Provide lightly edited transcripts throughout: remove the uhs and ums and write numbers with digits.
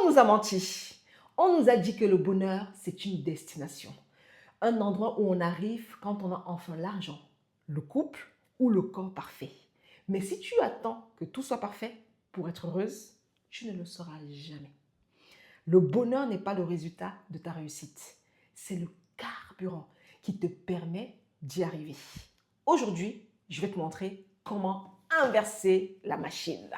nous a menti. On nous a dit que le bonheur, c'est une destination. Un endroit où on arrive quand on a enfin l'argent, le couple ou le corps parfait. Mais si tu attends que tout soit parfait pour être heureuse, tu ne le seras jamais. Le bonheur n'est pas le résultat de ta réussite. C'est le carburant qui te permet d'y arriver. Aujourd'hui, je vais te montrer comment inverser la machine.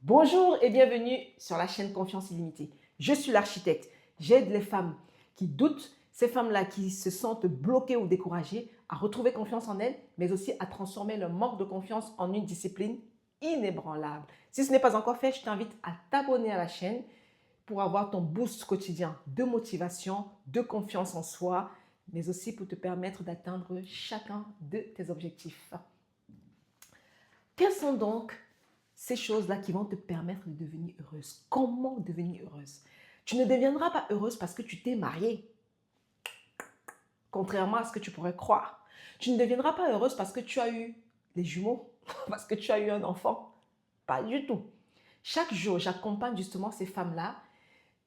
Bonjour et bienvenue sur la chaîne Confiance Illimitée. Je suis l'architecte. J'aide les femmes qui doutent, ces femmes-là qui se sentent bloquées ou découragées, à retrouver confiance en elles, mais aussi à transformer leur manque de confiance en une discipline inébranlable. Si ce n'est pas encore fait, je t'invite à t'abonner à la chaîne pour avoir ton boost quotidien de motivation, de confiance en soi, mais aussi pour te permettre d'atteindre chacun de tes objectifs. Quelles sont donc ces choses-là qui vont te permettre de devenir heureuse? Comment devenir heureuse? Tu ne deviendras pas heureuse parce que tu t'es mariée, contrairement à ce que tu pourrais croire. Tu ne deviendras pas heureuse parce que tu as eu des jumeaux, parce que tu as eu un enfant. Pas du tout. Chaque jour, j'accompagne justement ces femmes-là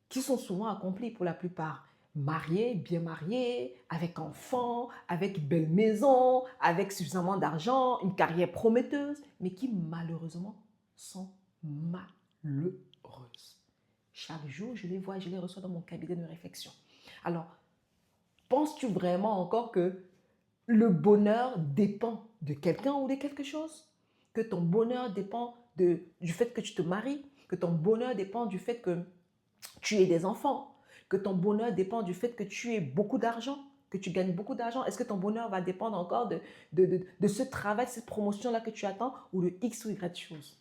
qui sont souvent accomplies pour la plupart. Mariées, bien mariées, avec enfants, avec belle maison, avec suffisamment d'argent, une carrière prometteuse, mais qui malheureusement sont malheureuses. Chaque jour, je les vois, je les reçois dans mon cabinet de réflexion. Alors, penses-tu vraiment encore que le bonheur dépend de quelqu'un ou de quelque chose? Que ton bonheur dépend du fait que tu te maries? Que ton bonheur dépend du fait que tu aies des enfants? Que ton bonheur dépend du fait que tu aies beaucoup d'argent? Que tu gagnes beaucoup d'argent? Est-ce que ton bonheur va dépendre encore de ce travail, cette promotion-là que tu attends ou de X ou Y chose?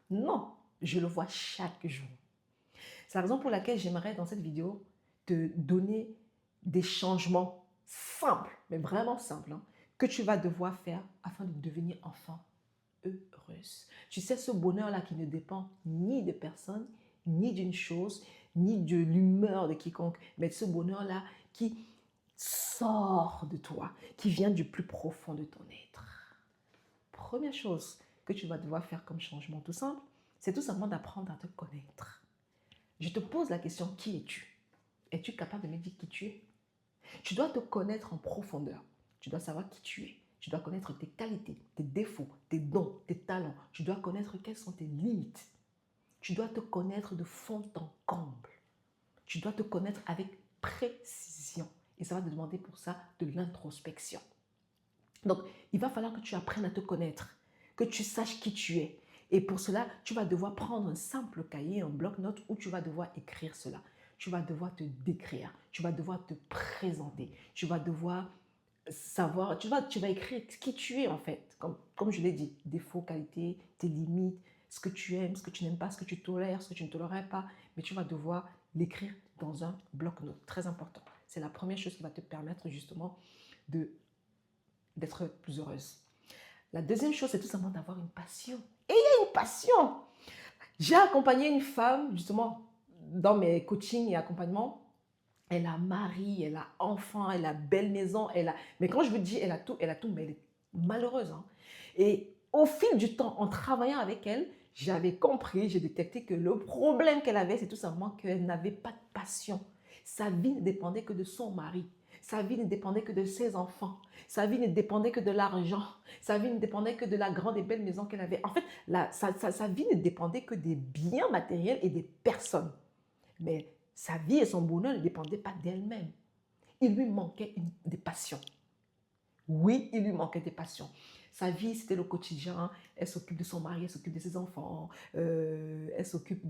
Non, je le vois chaque jour. C'est la raison pour laquelle j'aimerais dans cette vidéo te donner des changements simples, mais vraiment simples, hein, que tu vas devoir faire afin de devenir enfin heureuse. Tu sais, ce bonheur-là qui ne dépend ni de personne, ni d'une chose, ni de l'humeur de quiconque, mais ce bonheur-là qui sort de toi, qui vient du plus profond de ton être. Première chose que tu vas devoir faire comme changement tout simple, c'est tout simplement d'apprendre à te connaître. Je te pose la question, qui es-tu? Es-tu capable de me dire qui tu es? Tu dois te connaître en profondeur. Tu dois savoir qui tu es. Tu dois connaître tes qualités, tes défauts, tes dons, tes talents. Tu dois connaître quelles sont tes limites. Tu dois te connaître de fond en comble. Tu dois te connaître avec précision. Et ça va te demander pour ça de l'introspection. Donc, il va falloir que tu apprennes à te connaître, que tu saches qui tu es. Et pour cela, tu vas devoir prendre un simple cahier, un bloc-notes où tu vas devoir écrire cela. Tu vas devoir te décrire, tu vas devoir te présenter, tu vas devoir savoir, tu vas écrire qui tu es en fait, comme je l'ai dit, défauts, qualités, tes limites, ce que tu aimes, ce que tu n'aimes pas, ce que tu tolères, ce que tu ne tolérerais pas, mais tu vas devoir l'écrire dans un bloc-notes, très important. C'est la première chose qui va te permettre justement d'être plus heureuse. La deuxième chose, c'est tout simplement d'avoir une passion. Et il y a une passion. J'ai accompagné une femme, justement, dans mes coachings et accompagnements. Elle a mari, elle a enfant, elle a belle maison, Mais quand je vous dis elle a tout, mais elle est malheureuse, hein. Et au fil du temps, en travaillant avec elle, j'avais compris, j'ai détecté que le problème qu'elle avait, c'est tout simplement qu'elle n'avait pas de passion. Sa vie ne dépendait que de son mari. Sa vie ne dépendait que de ses enfants. Sa vie ne dépendait que de l'argent. Sa vie ne dépendait que de la grande et belle maison qu'elle avait. En fait, sa vie ne dépendait que des biens matériels et des personnes. Mais sa vie et son bonheur ne dépendaient pas d'elle-même. Il lui manquait des passions. Oui, il lui manquait des passions. Sa vie, c'était le quotidien. Elle s'occupe de son mari, elle s'occupe de ses enfants, elle s'occupe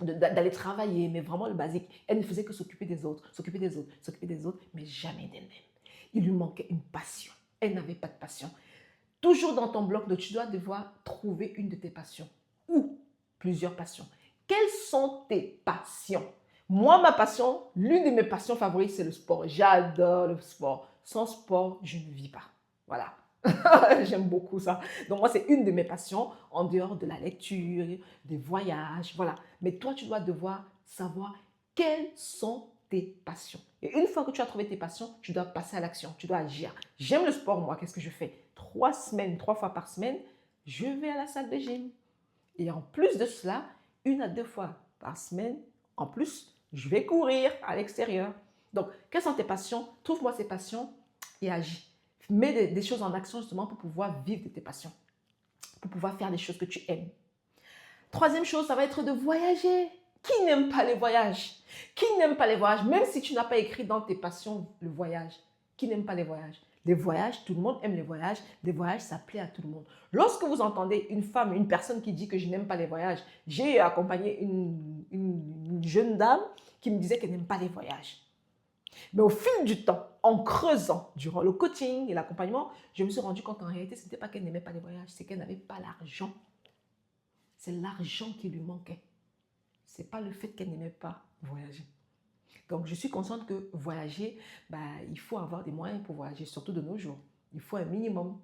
d'aller travailler, mais vraiment le basique. Elle ne faisait que s'occuper des autres, s'occuper des autres, s'occuper des autres, mais jamais d'elle-même. Il lui manquait une passion. Elle n'avait pas de passion. Toujours dans ton bloc, tu dois devoir trouver une de tes passions ou plusieurs passions. Quelles sont tes passions? Moi, ma passion, l'une de mes passions favorites, c'est le sport. J'adore le sport. Sans sport, je ne vis pas. Voilà. J'aime beaucoup ça. Donc, moi, c'est une de mes passions, en dehors de la lecture, des voyages, voilà. Mais toi, tu dois devoir savoir quelles sont tes passions. Et une fois que tu as trouvé tes passions, tu dois passer à l'action, tu dois agir. J'aime le sport, moi. Qu'est-ce que je fais? 3 fois par semaine, je vais à la salle de gym. Et en plus de cela, 1 à 2 fois par semaine. En plus, je vais courir à l'extérieur. Donc, quelles sont tes passions? Trouve-moi ces passions et agis. Mets des choses en action justement pour pouvoir vivre de tes passions, pour pouvoir faire des choses que tu aimes. Troisième chose, ça va être de voyager. Qui n'aime pas les voyages? Qui n'aime pas les voyages? Même si tu n'as pas écrit dans tes passions le voyage. Qui n'aime pas les voyages? Les voyages, tout le monde aime les voyages. Les voyages, ça plaît à tout le monde. Lorsque vous entendez une femme, une personne qui dit que je n'aime pas les voyages, j'ai accompagné une jeune dame qui me disait qu'elle n'aime pas les voyages. Mais au fil du temps, en creusant, durant le coaching et l'accompagnement, je me suis rendu compte qu'en réalité, ce n'était pas qu'elle n'aimait pas les voyages, c'est qu'elle n'avait pas l'argent. C'est l'argent qui lui manquait. Ce n'est pas le fait qu'elle n'aimait pas voyager. Donc, je suis consciente que voyager, il faut avoir des moyens pour voyager, surtout de nos jours. Il faut un minimum.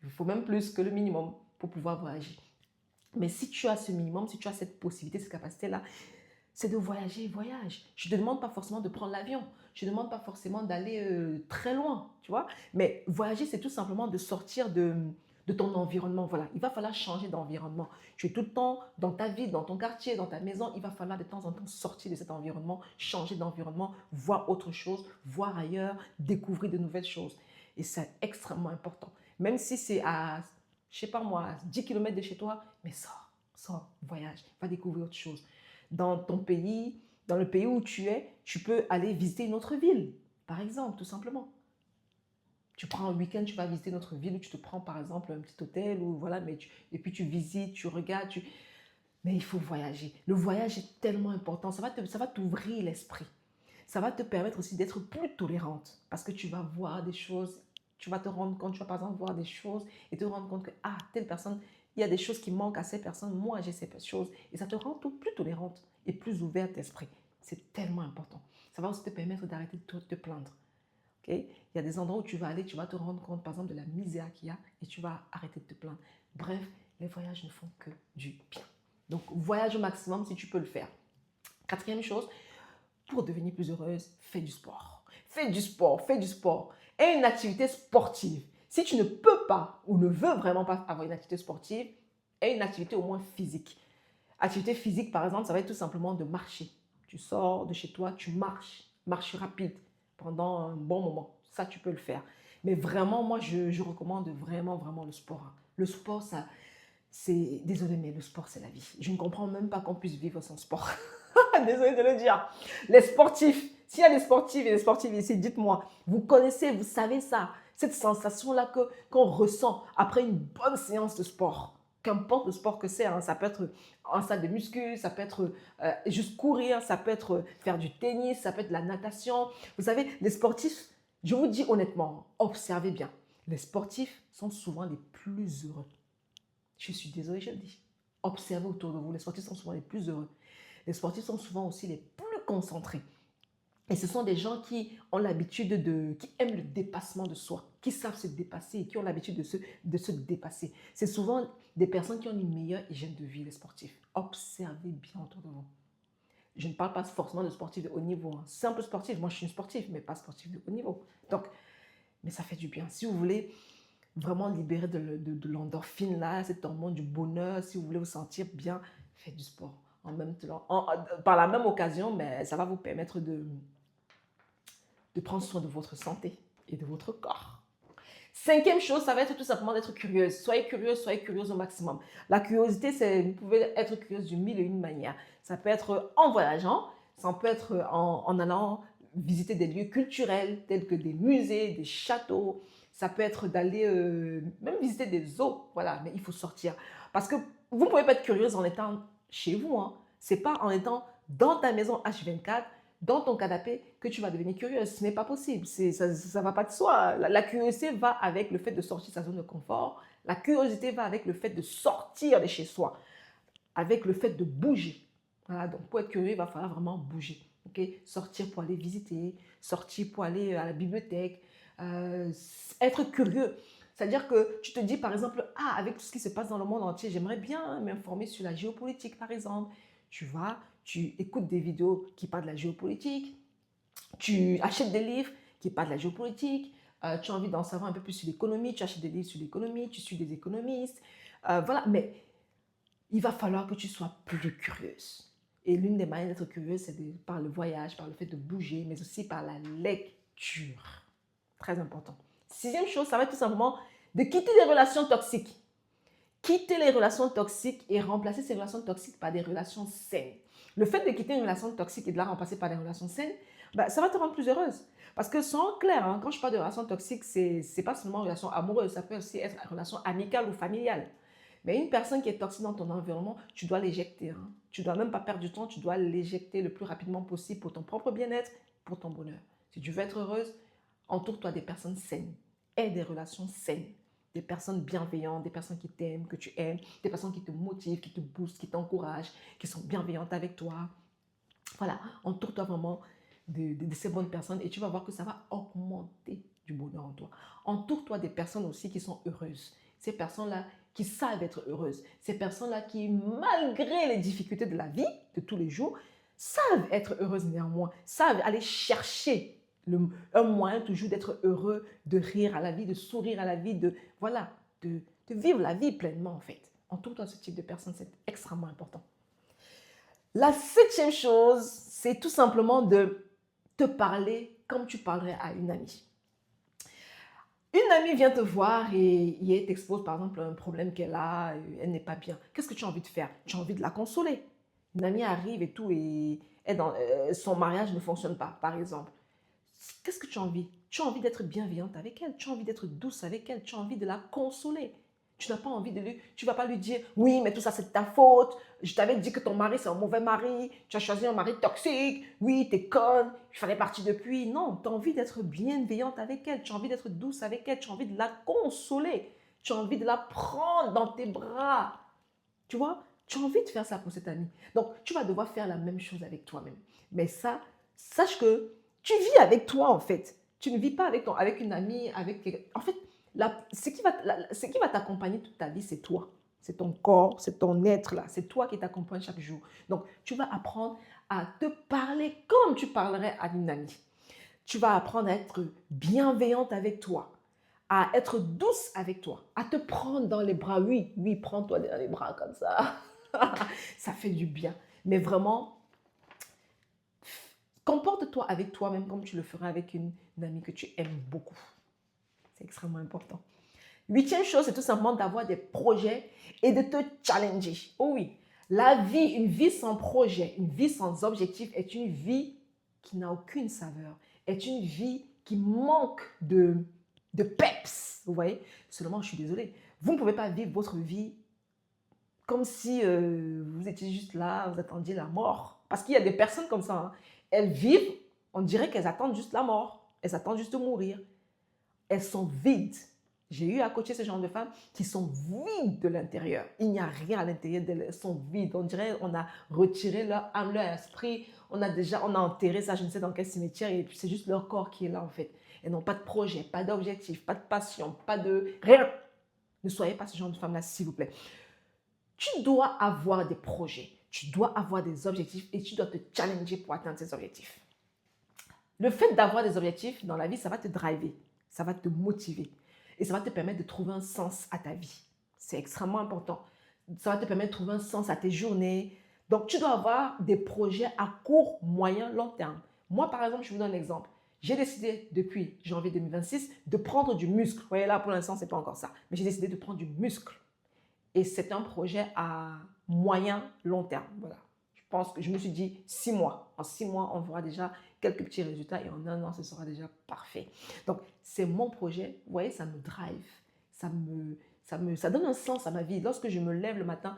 Il faut même plus que le minimum pour pouvoir voyager. Mais si tu as ce minimum, si tu as cette possibilité, cette capacité-là, c'est de voyager, voyage. Je ne te demande pas forcément de prendre l'avion. Je ne te demande pas forcément d'aller très loin, tu vois. Mais voyager, c'est tout simplement de sortir de ton environnement. Voilà, il va falloir changer d'environnement. Tu es tout le temps dans ta vie, dans ton quartier, dans ta maison. Il va falloir de temps en temps sortir de cet environnement, changer d'environnement, voir autre chose, voir ailleurs, découvrir de nouvelles choses. Et c'est extrêmement important. Même si c'est à, je sais pas moi, 10 km de chez toi, mais sors, voyage, va découvrir autre chose. Dans ton pays, dans le pays où tu es, tu peux aller visiter une autre ville, par exemple, tout simplement. Tu prends un week-end, tu vas visiter notre ville, ou tu te prends par exemple un petit hôtel, ou voilà, et puis tu visites, tu regardes, mais il faut voyager. Le voyage est tellement important, ça va t'ouvrir l'esprit. Ça va te permettre aussi d'être plus tolérante, parce que tu vas voir des choses, tu vas te rendre compte, tu vas par exemple voir des choses et te rendre compte que, telle personne, il y a des choses qui manquent à ces personnes, moi j'ai ces choses, et ça te rend plus tolérante et plus ouverte d'esprit. C'est tellement important. Ça va aussi te permettre d'arrêter de te plaindre. Okay? Il y a des endroits où tu vas aller, tu vas te rendre compte par exemple de la misère qu'il y a et tu vas arrêter de te plaindre. Bref, les voyages ne font que du bien. Donc, voyage au maximum si tu peux le faire. Quatrième chose, pour devenir plus heureuse, fais du sport. Fais du sport, fais du sport. Et une activité sportive. Si tu ne peux pas ou ne veux vraiment pas avoir une activité sportive, aie une activité au moins physique. Activité physique, par exemple, ça va être tout simplement de marcher. Tu sors de chez toi, tu marche rapide pendant un bon moment. Ça, tu peux le faire. Mais vraiment, moi, je recommande vraiment le sport. Le sport, ça, c'est... Désolé, mais le sport, c'est la vie. Je ne comprends même pas qu'on puisse vivre sans sport. Désolé de le dire. Les sportifs, s'il y a des sportifs et des sportives ici, dites-moi, vous connaissez, vous savez ça, cette sensation-là qu'on ressent après une bonne séance de sport. Qu'importe le sport que c'est, hein, ça peut être en salle de muscu, ça peut être juste courir, ça peut être faire du tennis, ça peut être de la natation. Vous savez, les sportifs, je vous dis honnêtement, observez bien, les sportifs sont souvent les plus heureux. Je suis désolée, je le dis. Observez autour de vous, les sportifs sont souvent les plus heureux. Les sportifs sont souvent aussi les plus concentrés. Et ce sont des gens qui ont l'habitude qui aiment le dépassement de soi, qui savent se dépasser et qui ont l'habitude de se dépasser. C'est souvent des personnes qui ont une meilleure hygiène de vie, les sportifs. Observez bien autour de vous. Je ne parle pas forcément de sportifs de haut niveau. Hein. Simple sportif, moi je suis une sportive, mais pas sportif de haut niveau. Donc, mais ça fait du bien. Si vous voulez vraiment libérer de l'endorphine là, cette hormone du bonheur, si vous voulez vous sentir bien, faites du sport. En même temps, par la même occasion, mais ça va vous permettre de prendre soin de votre santé et de votre corps. Cinquième chose, ça va être tout simplement d'être curieuse. Soyez curieuse au maximum. La curiosité, vous pouvez être curieuse d'une mille et une manières. Ça peut être en voyageant, ça peut être en allant visiter des lieux culturels tels que des musées, des châteaux. Ça peut être d'aller même visiter des zoos. Voilà, mais il faut sortir. Parce que vous ne pouvez pas être curieuse en étant chez vous. Hein. Ce n'est pas en étant dans ta maison H24, dans ton canapé, que tu vas devenir curieuse. Ce n'est pas possible. Ça ne va pas de soi. La curiosité va avec le fait de sortir de sa zone de confort. La curiosité va avec le fait de sortir de chez soi, avec le fait de bouger. Voilà, donc pour être curieux, il va falloir vraiment bouger. Okay? Sortir pour aller visiter, sortir pour aller à la bibliothèque, être curieux. C'est-à-dire que tu te dis, par exemple, avec tout ce qui se passe dans le monde entier, j'aimerais bien m'informer sur la géopolitique, par exemple. Tu vas, tu écoutes des vidéos qui parlent de la géopolitique, tu achètes des livres qui parlent de la géopolitique, tu as envie d'en savoir un peu plus sur l'économie, tu achètes des livres sur l'économie, tu suis des économistes. Voilà, mais il va falloir que tu sois plus curieuse. Et l'une des manières d'être curieuse, c'est par le voyage, par le fait de bouger, mais aussi par la lecture. Très important. Sixième chose, ça va être tout simplement de quitter les relations toxiques. Quitter les relations toxiques et remplacer ces relations toxiques par des relations saines. Le fait de quitter une relation toxique et de la remplacer par des relations saines, ça va te rendre plus heureuse. Parce que soyons clairs, hein, quand je parle de relations toxiques, c'est pas seulement une relation amoureuse, ça peut aussi être une relation amicale ou familiale. Mais une personne qui est toxique dans ton environnement, tu dois l'éjecter. Hein. Tu ne dois même pas perdre du temps, tu dois l'éjecter le plus rapidement possible pour ton propre bien-être, pour ton bonheur. Si tu veux être heureuse, entoure-toi des personnes saines. Aie des relations saines. Des personnes bienveillantes, des personnes qui t'aiment, que tu aimes, des personnes qui te motivent, qui te boostent, qui t'encouragent, qui sont bienveillantes avec toi. Voilà, entoure-toi vraiment de ces bonnes personnes et tu vas voir que ça va augmenter du bonheur en toi. Entoure-toi des personnes aussi qui sont heureuses. Ces personnes-là qui savent être heureuses. Ces personnes-là qui, malgré les difficultés de la vie, de tous les jours, savent être heureuses néanmoins, savent aller chercher un moyen toujours d'être heureux, de rire à la vie, de sourire à la vie, voilà, de vivre la vie pleinement en fait. Entoure-toi de ce type de personnes, c'est extrêmement important. La septième chose, c'est tout simplement de te parler comme tu parlerais à une amie. Une amie vient te voir et elle t'expose par exemple un problème qu'elle a, elle n'est pas bien. Qu'est-ce que tu as envie de faire? Tu as envie de la consoler. Une amie arrive et tout et son mariage ne fonctionne pas, par exemple. Qu'est-ce que tu as envie? Tu as envie d'être bienveillante avec elle, tu as envie d'être douce avec elle, tu as envie de la consoler. Tu n'as pas envie de lui, tu ne vas pas lui dire, oui, mais tout ça c'est de ta faute, je t'avais dit que ton mari c'est un mauvais mari, tu as choisi un mari toxique, oui, t'es conne, il fallait partir depuis. Non, tu as envie d'être bienveillante avec elle, tu as envie d'être douce avec elle, tu as envie de la consoler, tu as envie de la prendre dans tes bras. Tu vois, tu as envie de faire ça pour cette amie. Donc, tu vas devoir faire la même chose avec toi-même. Mais ça, sache que tu vis avec toi en fait. Tu ne vis pas avec une amie, en fait, ce qui va t'accompagner toute ta vie, c'est toi. C'est ton corps, c'est ton être là. C'est toi qui t'accompagne chaque jour. Donc, tu vas apprendre à te parler comme tu parlerais à une amie. Tu vas apprendre à être bienveillante avec toi, à être douce avec toi, à te prendre dans les bras. Oui, oui, prends-toi dans les bras comme ça. Ça fait du bien. Mais vraiment, comporte-toi avec toi-même comme tu le ferais avec une amie que tu aimes beaucoup. C'est extrêmement important. Huitième chose, c'est tout simplement d'avoir des projets et de te challenger. Oh oui, la vie, une vie sans projet, une vie sans objectif est une vie qui n'a aucune saveur, est une vie qui manque de peps. Vous voyez? Seulement, je suis désolée, vous ne pouvez pas vivre votre vie comme si vous étiez juste là, vous attendiez la mort. Parce qu'il y a des personnes comme ça, hein. Elles vivent, on dirait qu'elles attendent juste la mort. Elles attendent juste de mourir. Elles sont vides. J'ai eu à coacher ce genre de femmes qui sont vides de l'intérieur. Il n'y a rien à l'intérieur d'elles. Elles sont vides. On dirait qu'on a retiré leur âme, leur esprit. On a enterré ça, je ne sais dans quel cimetière. Et puis c'est juste leur corps qui est là en fait. Elles n'ont pas de projet, pas d'objectif, pas de passion, pas de rien. Ne soyez pas ce genre de femme-là, s'il vous plaît. Tu dois avoir des projets, tu dois avoir des objectifs et tu dois te challenger pour atteindre ces objectifs. Le fait d'avoir des objectifs dans la vie, ça va te driver, ça va te motiver et ça va te permettre de trouver un sens à ta vie. C'est extrêmement important. Ça va te permettre de trouver un sens à tes journées. Donc, tu dois avoir des projets à court, moyen, long terme. Moi, par exemple, je vous donne un exemple. J'ai décidé depuis janvier 2026 de prendre du muscle. Vous voyez là, pour l'instant, ce n'est pas encore ça. Mais j'ai décidé de prendre du muscle. Et c'est un projet à moyen, long terme. Voilà. Je pense que je me suis dit 6 mois. En 6 mois, on verra déjà quelques petits résultats et en un an, ce sera déjà parfait. Donc, c'est mon projet. Vous voyez, ça me drive. Ça donne un sens à ma vie. Lorsque je me lève le matin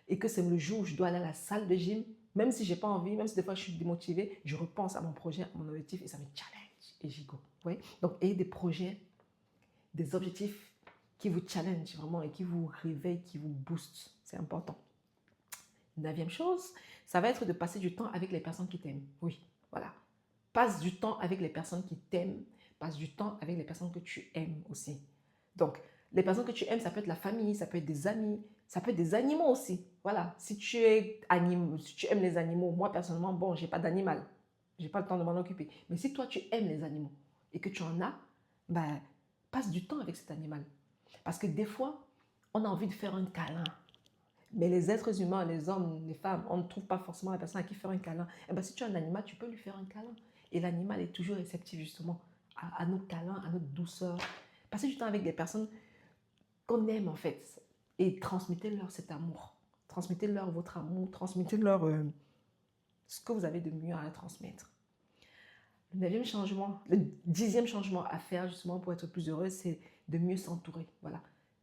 et que c'est le jour où je dois aller à la salle de gym, même si je n'ai pas envie, même si des fois je suis démotivée, je repense à mon projet, à mon objectif et ça me challenge et j'y go. Vous voyez? Donc, ayez des projets, des objectifs qui vous challenge vraiment et qui vous réveille, qui vous booste. C'est important. Neuvième chose, ça va être de passer du temps avec les personnes qui t'aiment. Oui, voilà. Passe du temps avec les personnes qui t'aiment. Passe du temps avec les personnes que tu aimes aussi. Donc, les personnes que tu aimes, ça peut être la famille, ça peut être des amis, ça peut être des animaux aussi. Voilà. Si tu aimes les animaux, moi personnellement, bon, j'ai pas d'animal. J'ai pas le temps de m'en occuper. Mais si toi, tu aimes les animaux et que tu en as, ben, passe du temps avec cet animal. Parce que des fois, on a envie de faire un câlin. Mais les êtres humains, les hommes, les femmes, on ne trouve pas forcément la personne à qui faire un câlin. Eh bien, si tu as un animal, tu peux lui faire un câlin. Et l'animal est toujours réceptif justement à nos câlins, à notre douceur. Passez du temps avec des personnes qu'on aime en fait. Et transmettez-leur cet amour. Transmettez-leur votre amour. Transmettez-leur ce que vous avez de mieux à leur transmettre. Le 9e changement, le 10e changement à faire justement pour être plus heureux, c'est de mieux s'entourer. Voilà.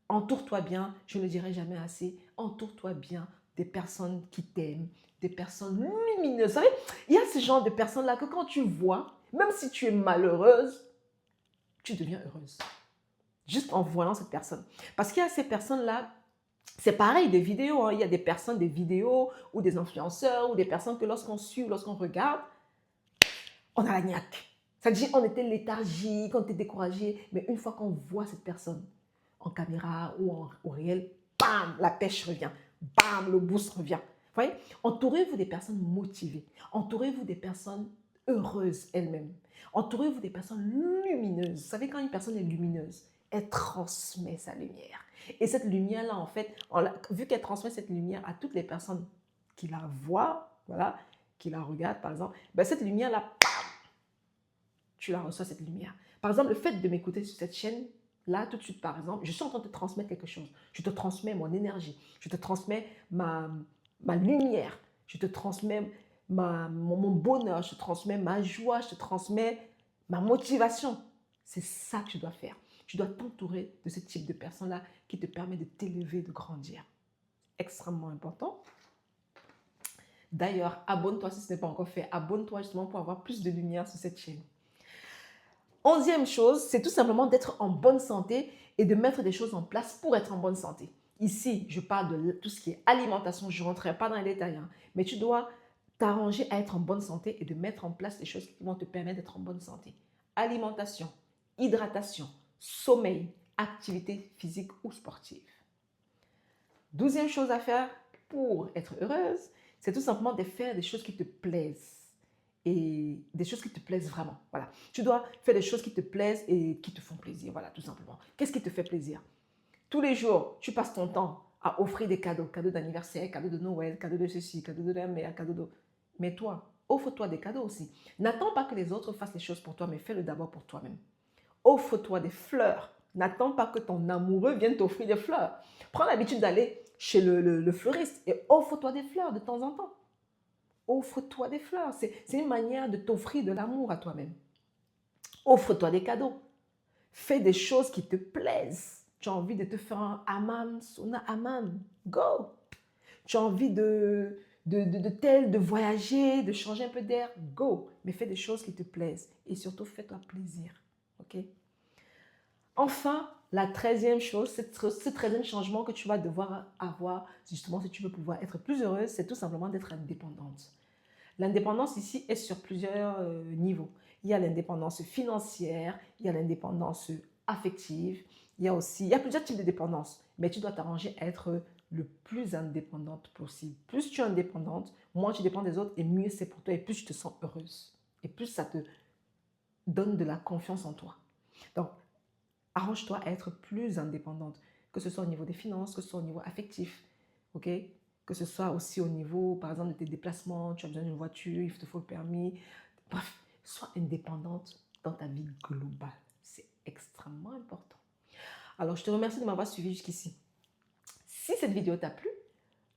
Entoure-toi bien, je ne le dirai jamais assez, entoure-toi bien des personnes qui t'aiment, des personnes lumineuses. Vous savez, il y a ce genre de personnes-là que quand tu vois, même si tu es malheureuse, tu deviens heureuse. Juste en voyant cette personne. Parce qu'il y a ces personnes-là, c'est pareil des vidéos, hein. Il y a des personnes, des vidéos ou des influenceurs ou des personnes que lorsqu'on suit ou lorsqu'on regarde, on a la niaque. Ça dit, on était léthargique, on était découragé, mais une fois qu'on voit cette personne en caméra ou au réel, bam, la pêche revient, bam, le boost revient. Vous voyez, entourez-vous des personnes motivées, entourez-vous des personnes heureuses elles-mêmes, entourez-vous des personnes lumineuses. Vous savez, quand une personne est lumineuse, elle transmet sa lumière. Et cette lumière-là, en fait, vu qu'elle transmet cette lumière à toutes les personnes qui la voient, voilà, qui la regardent par exemple, ben cette lumière-là, tu la reçois cette lumière. Par exemple, le fait de m'écouter sur cette chaîne, là, tout de suite, par exemple, je suis en train de te transmettre quelque chose. Je te transmets mon énergie. Je te transmets ma lumière. Je te transmets mon bonheur. Je te transmets ma joie. Je te transmets ma motivation. C'est ça que tu dois faire. Tu dois t'entourer de ce type de personnes-là qui te permet de t'élever, de grandir. Extrêmement important. D'ailleurs, abonne-toi si ce n'est pas encore fait. Abonne-toi justement pour avoir plus de lumière sur cette chaîne. 11e chose, c'est tout simplement d'être en bonne santé et de mettre des choses en place pour être en bonne santé. Ici, je parle de tout ce qui est alimentation, je ne rentrerai pas dans les détails, hein, mais tu dois t'arranger à être en bonne santé et de mettre en place des choses qui vont te permettre d'être en bonne santé. Alimentation, hydratation, sommeil, activité physique ou sportive. 12e chose à faire pour être heureuse, c'est tout simplement de faire des choses qui te plaisent. Et des choses qui te plaisent vraiment. Voilà. Tu dois faire des choses qui te plaisent et qui te font plaisir. Voilà, tout simplement. Qu'est-ce qui te fait plaisir? Tous les jours, tu passes ton temps à offrir des cadeaux. Cadeaux d'anniversaire, cadeaux de Noël, cadeaux de ceci, cadeaux de la mère, cadeaux de... Mais toi, offre-toi des cadeaux aussi. N'attends pas que les autres fassent les choses pour toi, mais fais-le d'abord pour toi-même. Offre-toi des fleurs. N'attends pas que ton amoureux vienne t'offrir des fleurs. Prends l'habitude d'aller chez le fleuriste et offre-toi des fleurs de temps en temps. Offre-toi des fleurs. C'est une manière de t'offrir de l'amour à toi-même. Offre-toi des cadeaux. Fais des choses qui te plaisent. Tu as envie de te faire un hammam, sauna hammam. Go! Tu as envie de voyager, de changer un peu d'air. Go! Mais fais des choses qui te plaisent. Et surtout, fais-toi plaisir. OK? Enfin, la 13e chose, ce 13e changement que tu vas devoir avoir, justement, si tu veux pouvoir être plus heureuse, c'est tout simplement d'être indépendante. L'indépendance ici est sur plusieurs niveaux. Il y a l'indépendance financière, il y a l'indépendance affective, il y a plusieurs types de dépendance, mais tu dois t'arranger à être le plus indépendante possible. Plus tu es indépendante, moins tu dépends des autres et mieux c'est pour toi et plus tu te sens heureuse. Et plus ça te donne de la confiance en toi. Donc, arrange-toi à être plus indépendante, que ce soit au niveau des finances, que ce soit au niveau affectif, ok? Que ce soit aussi au niveau, par exemple, de tes déplacements, tu as besoin d'une voiture, il te faut le permis. Bref, sois indépendante dans ta vie globale. C'est extrêmement important. Alors, je te remercie de m'avoir suivi jusqu'ici. Si cette vidéo t'a plu,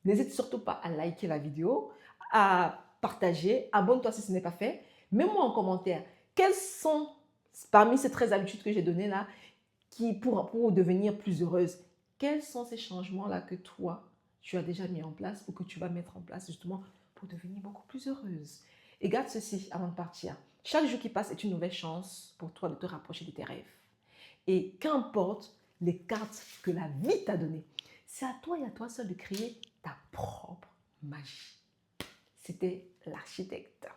n'hésite surtout pas à liker la vidéo, à partager, abonne-toi si ce n'est pas fait. Mets-moi en commentaire quelles sont, parmi ces 13 habitudes que j'ai données là, pour devenir plus heureuse, quels sont ces changements-là que toi, tu as déjà mis en place ou que tu vas mettre en place justement pour devenir beaucoup plus heureuse. Et garde ceci avant de partir. Chaque jour qui passe est une nouvelle chance pour toi de te rapprocher de tes rêves. Et qu'importe les cartes que la vie t'a données, c'est à toi et à toi seul de créer ta propre magie. C'était l'architecte.